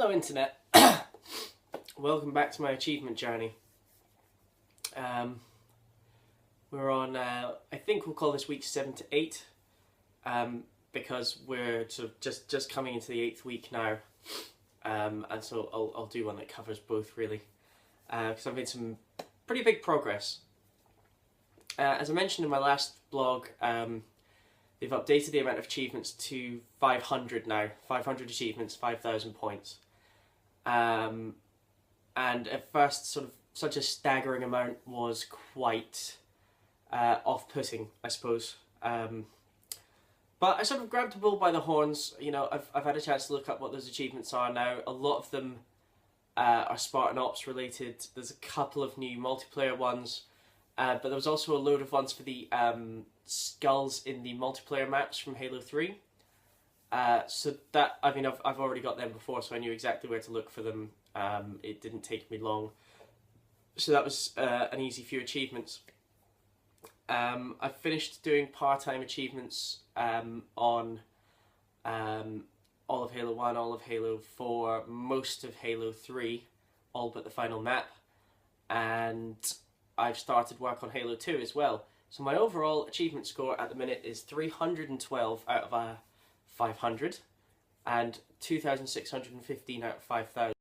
Hello Internet, welcome back to my achievement journey. We're on, I think we'll call this week 7 to 8, because we're sort of just coming into the 8th week now, and so I'll do one that covers both really, because I've made some pretty big progress. As I mentioned in my last blog, they've updated the amount of achievements to 500 now, 500 achievements, 5,000 points. And at first, sort of such a staggering amount was quite off-putting, I suppose. But I sort of grabbed the bull by the horns. You know, I've had a chance to look up what those achievements are now. A lot of them are Spartan Ops related. There's a couple of new multiplayer ones, but there was also a load of ones for the skulls in the multiplayer maps from Halo 3. So that, I mean, I've already got them before, so I knew exactly where to look for them. It didn't take me long. So that was an easy few achievements. I've finished doing part-time achievements on all of Halo 1, all of Halo 4, most of Halo 3, all but the final map. And I've started work on Halo 2 as well. So my overall achievement score at the minute is 312 out of 500 and 2,615 out of 5,000.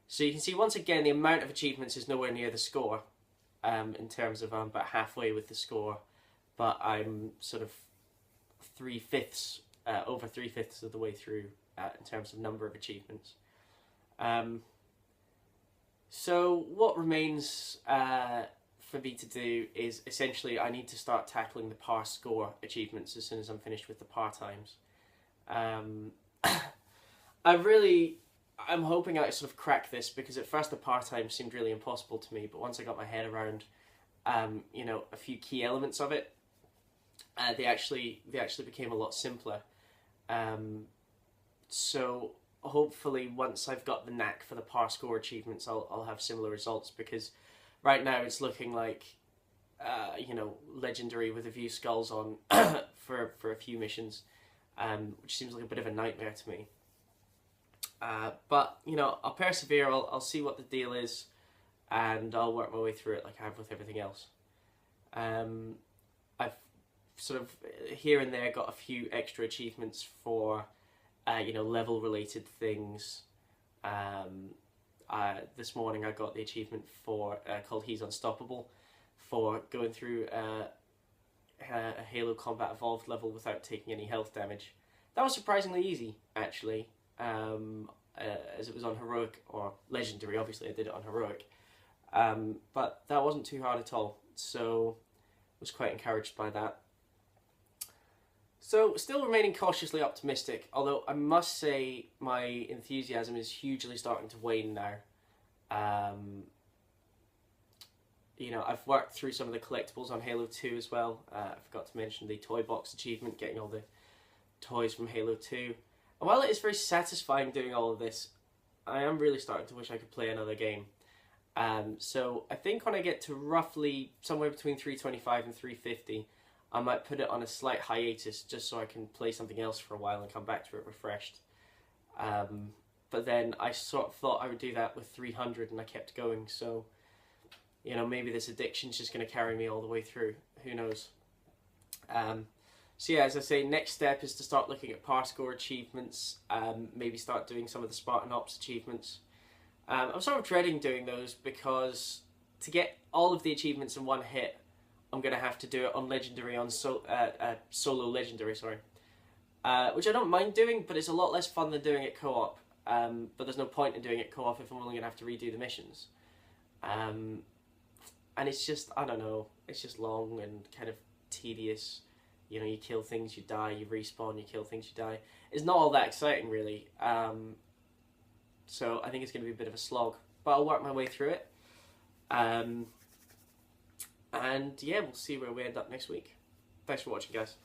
So you can see once again the amount of achievements is nowhere near the score, in terms of I'm about halfway with the score, but I'm sort of over 3/5 of the way through in terms of number of achievements. So what remains for me to do is essentially I need to start tackling the par score achievements as soon as I'm finished with the par times. I'm hoping I sort of crack this, because at first the par time seemed really impossible to me, but once I got my head around you know, a few key elements of it, they actually became a lot simpler. So hopefully once I've got the knack for the par score achievements, I'll have similar results, because right now it's looking like you know, legendary with a few skulls on for a few missions, which seems like a bit of a nightmare to me. But you know, I'll persevere. I'll see what the deal is, and I'll work my way through it like I have with everything else. I've sort of here and there got a few extra achievements for you know, level related things. This morning I got the achievement for called He's Unstoppable, for going through a Halo Combat Evolved level without taking any health damage. That was surprisingly easy, actually, as it was on Heroic, or Legendary. Obviously I did it on Heroic, but that wasn't too hard at all, so I was quite encouraged by that. So, still remaining cautiously optimistic, although I must say my enthusiasm is hugely starting to wane now. You know, I've worked through some of the collectibles on Halo 2 as well. I forgot to mention the toy box achievement, getting all the toys from Halo 2. And while it is very satisfying doing all of this, I am really starting to wish I could play another game. So I think when I get to roughly somewhere between 325 and 350, I might put it on a slight hiatus just so I can play something else for a while and come back to it refreshed. But then I sort of thought I would do that with 300 and I kept going, so you know, maybe this addiction's just going to carry me all the way through. Who knows? So yeah, as I say, next step is to start looking at par score achievements, maybe start doing some of the Spartan Ops achievements. I'm sort of dreading doing those, because to get all of the achievements in one hit, I'm going to have to do it on Legendary, on Solo Legendary, sorry. Which I don't mind doing, but it's a lot less fun than doing it co-op. But there's no point in doing it co-op if I'm only going to have to redo the missions. And it's just, I don't know, it's just long and kind of tedious. You know, you kill things, you die, you respawn, you kill things, you die. It's not all that exciting, really. So I think it's going to be a bit of a slog. But I'll work my way through it. And yeah, we'll see where we end up next week. Thanks for watching, guys.